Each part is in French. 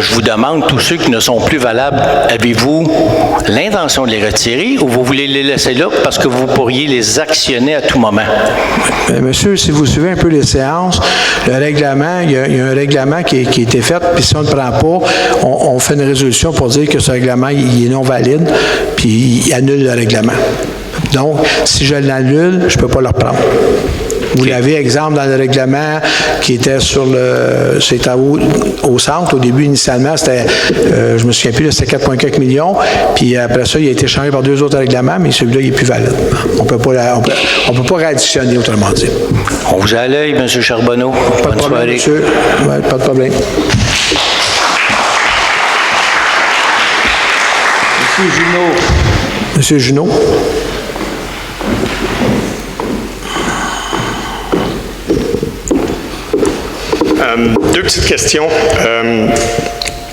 je vous demande, tous ceux qui ne sont plus valables, avez-vous l'intention de les retirer ou vous voulez les laisser là parce que vous pourriez les actionner à tout moment? Monsieur, si vous suivez un peu les séances, le règlement, il y a un règlement qui a été fait, puis si on ne le prend pas, on fait une résolution pour dire que ce règlement, il est non valide, puis il annule le règlement. Donc, si je l'annule, je ne peux pas le reprendre. Vous l'avez, exemple, dans le règlement qui était sur ces travaux au centre. Au début, initialement, c'était, je me souviens plus, c'était 4,4 millions. Puis après ça, il a été changé par 2 autres règlements, mais celui-là, il n'est plus valide. On peut pas réadditionner, autrement dit. On vous a à l'œil, M. Charbonneau. Pas de problème, monsieur. Ouais, pas de problème. M. Junot. M. Junot. Deux petites questions.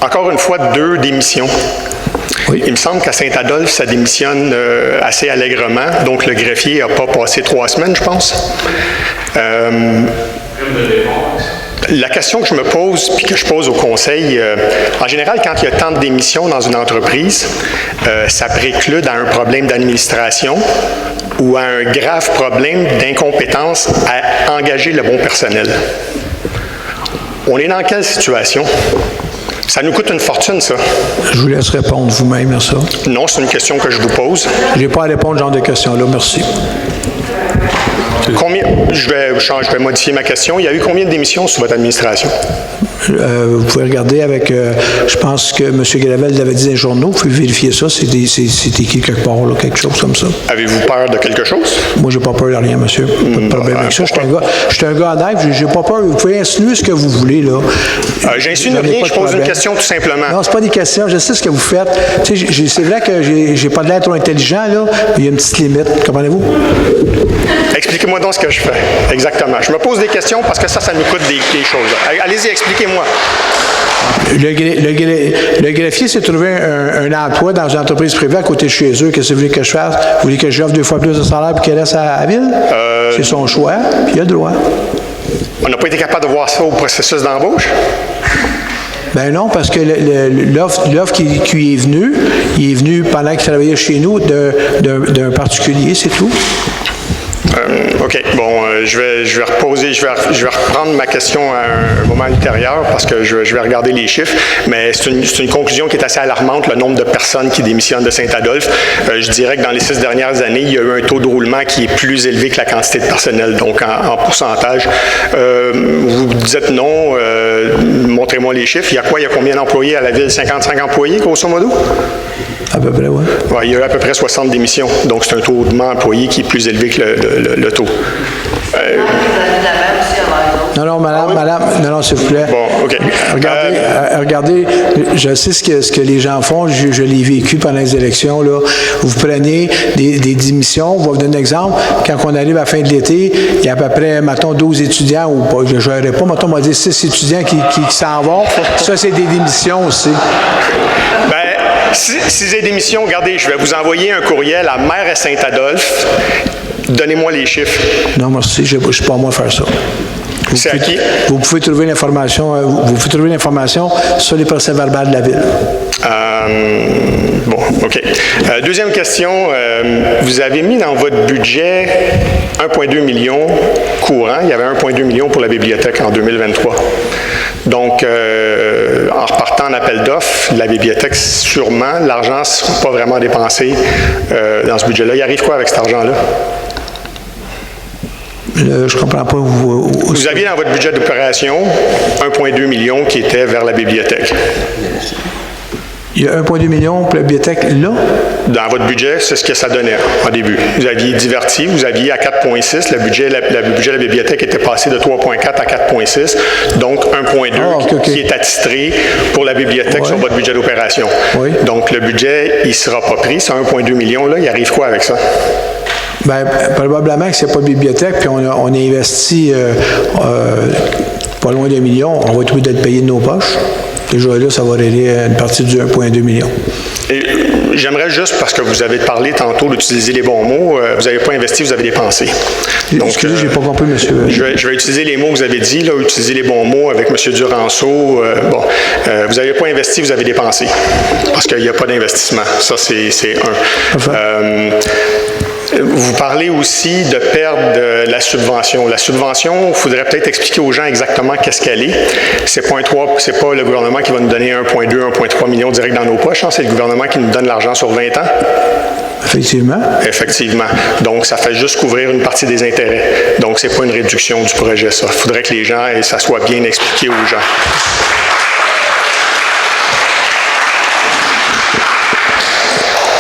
Encore une fois, 2 démissions. Oui. Il me semble qu'à Saint-Adolphe, ça démissionne assez allègrement. Donc, le greffier n'a pas passé 3 semaines, je pense. La question que je me pose, puis que je pose au conseil, en général, quand il y a tant de démissions dans une entreprise, ça préclude à un problème d'administration ou à un grave problème d'incompétence à engager le bon personnel. On est dans quelle situation? Ça nous coûte une fortune, ça. Je vous laisse répondre vous-même à ça. Non, c'est une question que je vous pose. Je n'ai pas à répondre à ce genre de questions-là, merci. Combien, je vais modifier ma question. Il y a eu combien de démissions sous votre administration? Vous pouvez regarder avec, je pense que M. Gravel l'avait dit dans les journaux, vous pouvez vérifier ça, c'est écrit quelque part, là, quelque chose comme ça. Avez-vous peur de quelque chose? Moi, j'ai pas peur de rien, monsieur. Pas de problème avec ça. Je suis un gars honnête, j'ai pas peur. Vous pouvez insinuer ce que vous voulez, là. J'insinue rien, je pose une question tout simplement. Non, c'est pas des questions, je sais ce que vous faites. Tu sais, c'est vrai que j'ai pas de l'air trop intelligent, là, mais il y a une petite limite, comprenez-vous? Expliquez-moi donc ce que je fais. Exactement. Je me pose des questions parce que ça nous coûte des choses. Allez-y, expliquez-moi. Le greffier s'est trouvé un emploi dans une entreprise privée à côté de chez eux. Qu'est-ce que vous voulez que je fasse? Vous voulez que j'offre 2 fois plus de salaire pour qu'il reste à la ville? C'est son choix, puis il a le droit. On n'a pas été capable de voir ça au processus d'embauche? Ben non, parce que l'offre qui est venue, il est venu pendant qu'il travaillait chez nous d'un particulier, c'est tout. OK. Bon, je vais reprendre ma question à un moment ultérieur parce que je vais regarder les chiffres, mais c'est une conclusion qui est assez alarmante, le nombre de personnes qui démissionnent de Saint-Adolphe. Je dirais que dans les 6 dernières années, il y a eu un taux de roulement qui est plus élevé que la quantité de personnel, donc en pourcentage. Vous dites non, montrez-moi les chiffres. Il y a quoi? Il y a combien d'employés à la ville? 55 employés, grosso modo? À peu près, oui. Ouais, il y a eu à peu près 60 démissions, donc c'est un taux d'employés qui est plus élevé que le taux. Non, madame, non, s'il vous plaît. Bon, OK. Regardez, je sais ce que les gens font, je l'ai vécu pendant les élections, là. Vous prenez des démissions, on va vous donner un exemple, quand on arrive à la fin de l'été, il y a à peu près, mettons, 12 étudiants, ou pas, je n'aurais pas, mettons, on va dire 6 étudiants qui s'en vont. Ça, c'est des démissions aussi. Si j'ai démission, regardez, je vais vous envoyer un courriel à Maire à Saint-Adolphe. Donnez-moi les chiffres. Non, merci, je ne suis pas moi à faire ça. C'est à qui? Vous pouvez trouver l'information, sur les procès-verbaux de la ville. Bon, OK. Deuxième question. Vous avez mis dans votre budget 1,2 million courant. Il y avait 1,2 million pour la bibliothèque en 2023. Donc, en repartant en appel d'offres, la bibliothèque, sûrement, l'argent ne sera pas vraiment dépensé dans ce budget-là. Il arrive quoi avec cet argent-là? Je ne comprends pas. Vous aviez dans votre budget d'opération 1,2 million qui était vers la bibliothèque. Il y a 1,2 million pour la bibliothèque là? Dans votre budget, c'est ce que ça donnait en début. Vous aviez diverti, vous aviez à 4,6. Le budget de la bibliothèque était passé de 3,4 à 4,6. Donc, 1,2 qui est attitré pour la bibliothèque sur votre budget d'opération. Oui. Donc, le budget, il ne sera pas pris. Ce 1,2 million-là, il arrive quoi avec ça? Bien, probablement que ce n'est pas bibliothèque, puis on a investi pas loin d'1 million. On va être obligé d'être payé de nos poches. Déjà là, ça va régler une partie du 1,2 million. Et j'aimerais juste, parce que vous avez parlé tantôt d'utiliser les bons mots, vous n'avez pas investi, vous avez dépensé. Donc, excusez, j'ai pas compris, monsieur. Je vais utiliser les mots que vous avez dit, là, utiliser les bons mots avec M. Duranceau. Vous n'avez pas investi, vous avez dépensé. Parce qu'il n'y a pas d'investissement. Ça, c'est un. Vous parlez aussi de perdre la subvention. La subvention, il faudrait peut-être expliquer aux gens exactement qu'est-ce qu'elle est. C'est pas le gouvernement qui va nous donner 1,2, 1,3 millions direct dans nos poches. Hein, c'est le gouvernement qui nous donne l'argent sur 20 ans. Effectivement. Effectivement. Donc, ça fait juste couvrir une partie des intérêts. Donc, c'est pas une réduction du projet, ça. Il faudrait que les gens, et ça soit bien expliqué aux gens.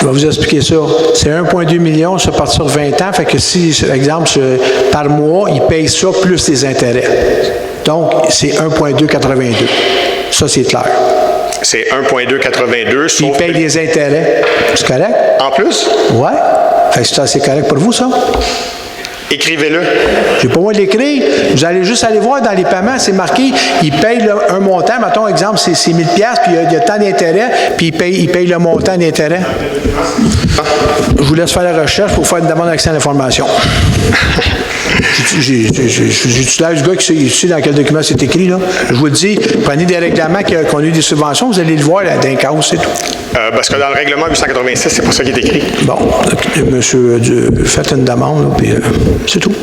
Je vais vous expliquer ça. C'est 1,2 million, ça part sur 20 ans. Fait que si, par exemple, par mois, ils payent ça plus les intérêts. Donc, c'est 1,282. Ça, c'est clair. C'est 1,282, sauf... Ils payent les intérêts. C'est correct? En plus? Ouais. Fait que c'est assez correct pour vous, ça? Écrivez-le. Je n'ai pas moi de l'écrire. Vous allez juste aller voir dans les paiements, c'est marqué, ils payent un montant, mettons, exemple, c'est 1 000 $, puis il y a tant d'intérêts, puis ils payent le montant d'intérêt. Je vous laisse faire la recherche pour faire une demande d'accès à l'information. J'utilise le gars qui sait dans quel document c'est écrit, là. Je vous le dis, prenez des règlements qu'on a eu des subventions, vous allez le voir là, d'un cas, c'est tout. Parce que dans le règlement 886, c'est pas ça qui est écrit. Bon, monsieur, faites une demande, là, puis c'est tout.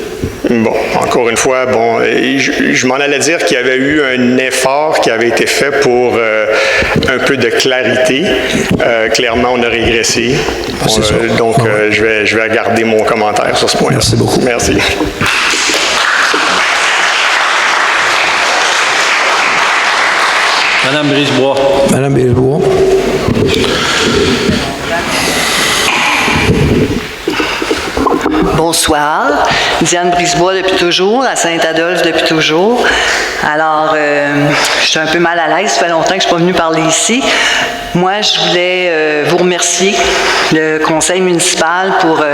Bon, encore une fois, bon, je m'en allais dire qu'il y avait eu un effort qui avait été fait pour un peu de clarité. Clairement, on a régressé. Donc, je vais garder mon commentaire sur ce point-là. Merci beaucoup. Merci. Madame Brisebois. Madame Brisebois. Bonsoir. Diane Brisebois depuis toujours, à Saint-Adolphe depuis toujours. Alors, je suis un peu mal à l'aise, ça fait longtemps que je ne suis pas venue parler ici. Moi, je voulais vous remercier, le conseil municipal, pour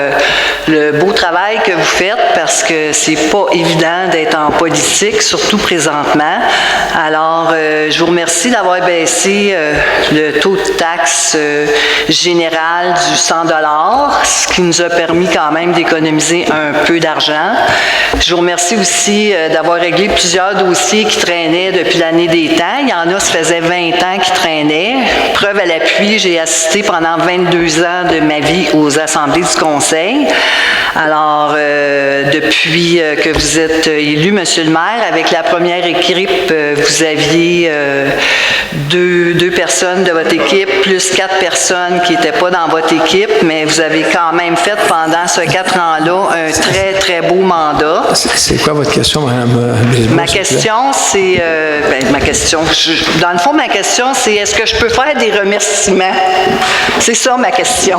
le beau travail que vous faites, parce que c'est pas évident d'être en politique, surtout présentement. Alors, je vous remercie d'avoir baissé le taux de taxe général du 100 $, ce qui nous a permis quand même d'économiser un peu d'argent. Je vous remercie aussi d'avoir réglé plusieurs dossiers qui traînaient depuis l'année des temps. Il y en a, ça faisait 20 ans qui traînaient. Preuve à l'appui, j'ai assisté pendant 22 ans de ma vie aux assemblées du conseil. Alors, depuis que vous êtes élu, Monsieur le maire, avec la première équipe, vous aviez deux personnes de votre équipe, plus 4 personnes qui n'étaient pas dans votre équipe, mais vous avez quand même fait pendant ce 4 ans-là un très, très beau mandat. C'est quoi votre question, Mme Brisebois? Ma question, c'est... dans le fond, ma question, c'est est-ce que je peux faire des remerciements? C'est ça, ma question.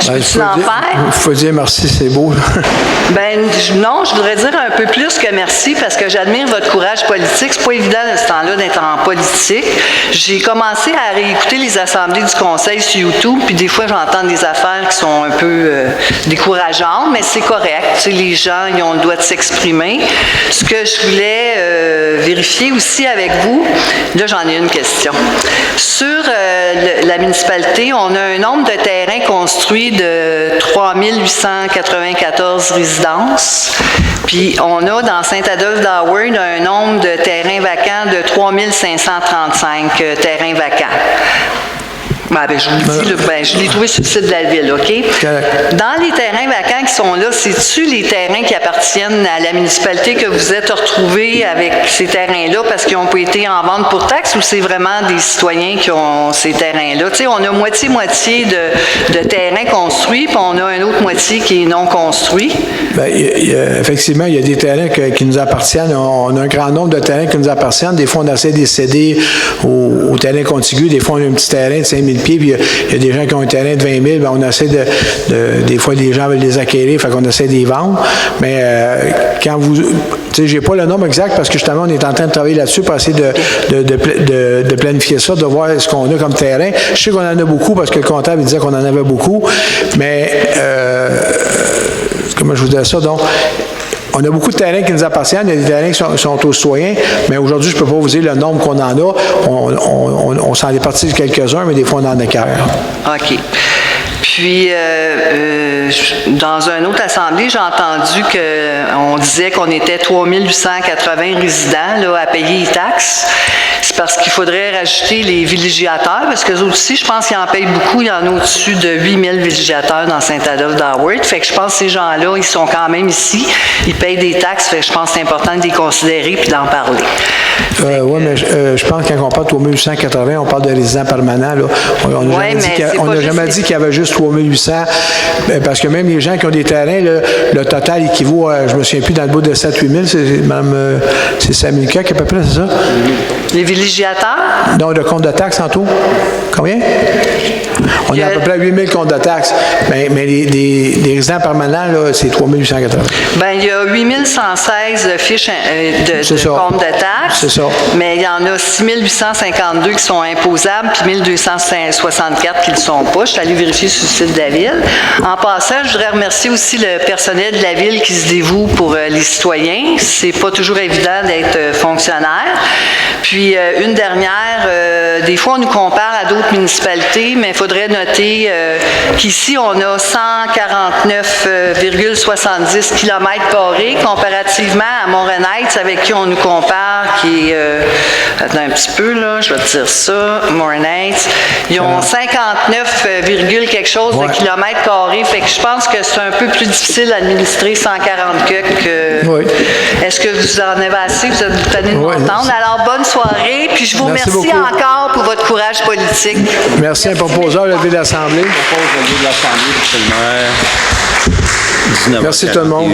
Je peux-tu en faire? Il faut dire merci, c'est beau. Non, je voudrais dire un peu plus que merci, parce que j'admire votre courage politique. C'est pas évident de ce temps-là d'être en politique. J'ai commencé à réécouter les assemblées du conseil sur YouTube, puis des fois, j'entends des affaires qui sont un peu décourageantes, mais c'est correct. Tu sais, les gens, ils ont le droit de s'exprimer. Ce que je voulais vérifier aussi avec vous, là, j'en ai une question. Sur la municipalité, on a un nombre de terrains construits de 3 894 résidences. Puis, on a dans Saint-Adolphe-d'Howard un nombre de terrains vacants de 3 535 terrains vacants. Je vous le dis, je l'ai trouvé sur le site de la ville, OK? Dans les terrains vacants qui sont là, c'est-tu les terrains qui appartiennent à la municipalité que vous êtes retrouvés avec ces terrains-là parce qu'ils n'ont pas été en vente pour taxe, ou c'est vraiment des citoyens qui ont ces terrains-là? Tu sais, on a moitié-moitié de terrains construits, puis on a une autre moitié qui est non construit. Effectivement, il y a des terrains qui nous appartiennent. On a un grand nombre de terrains qui nous appartiennent. Des fois, on essaie de les céder aux terrains contigus. Des fois, on a un petit terrain de 5 000 pieds, puis il y a des gens qui ont un terrain de 20 000, on essaie des fois, les gens veulent les acquérir, fait qu'on essaie de les vendre. Mais quand vous... Tu sais, j'ai pas le nombre exact parce que justement, on est en train de travailler là-dessus pour essayer de planifier ça, de voir ce qu'on a comme terrain. Je sais qu'on en a beaucoup parce que le comptable disait qu'on en avait beaucoup, mais comment je vous disais ça? Donc, on a beaucoup de terrains qui nous appartiennent, il y a des terrains qui sont aux citoyens, mais aujourd'hui, je ne peux pas vous dire le nombre qu'on en a. On s'en est parti de quelques-uns, mais des fois, on en a 40. OK. Puis, dans une autre assemblée, j'ai entendu qu'on disait qu'on était 3880 résidents là, à payer les taxes. C'est parce qu'il faudrait rajouter les villégiateurs, parce qu'eux aussi, je pense qu'ils en payent beaucoup. Il y en a au-dessus de 8000 villégiateurs dans Saint-Adolphe-d'Howard. Fait que je pense que ces gens-là, ils sont quand même ici. Ils payent des taxes. Fait que je pense que c'est important de les considérer puis d'en parler. Oui, mais je pense que quand on parle de 3880, on parle de résidents permanents. Là. On n'a jamais dit qu'il y avait juste 3800, parce que même les gens qui ont des terrains, le total équivaut à, je me souviens plus, dans le bout de 7-8 000, c'est Samuka qui est à peu près, c'est ça? Les villégiateurs? Donc, le compte de taxes en tout? Combien? On a à peu près 8 000 comptes de taxes. Mais les résidents permanents, là, c'est 3 880. Bien, il y a 8 116 fiches de comptes de taxes. C'est ça. Mais il y en a 6 852 qui sont imposables, puis 1 264 qui ne le sont pas. Je suis allée vérifier sur le site de la Ville. En passant, je voudrais remercier aussi le personnel de la Ville qui se dévoue pour les citoyens. C'est pas toujours évident d'être fonctionnaire. Puis, une dernière, des fois, on nous compare à d'autres municipalités, mais il faudrait noter qu'ici, on a 149,70 km² comparativement à Morin-Heights, avec qui on nous compare, qui est... attends un petit peu, là, je vais te dire ça. Morin-Heights, ils ont 59, quelque chose de km². Fait que je pense que c'est un peu plus difficile d'administrer 140 que... Oui. Est-ce que vous en avez assez? Vous êtes tanné de m'entendre? Alors, bonne soirée, puis je vous remercie encore pour votre courage politique. Merci, un proposeur, levé de l'Assemblée. Merci tout le monde.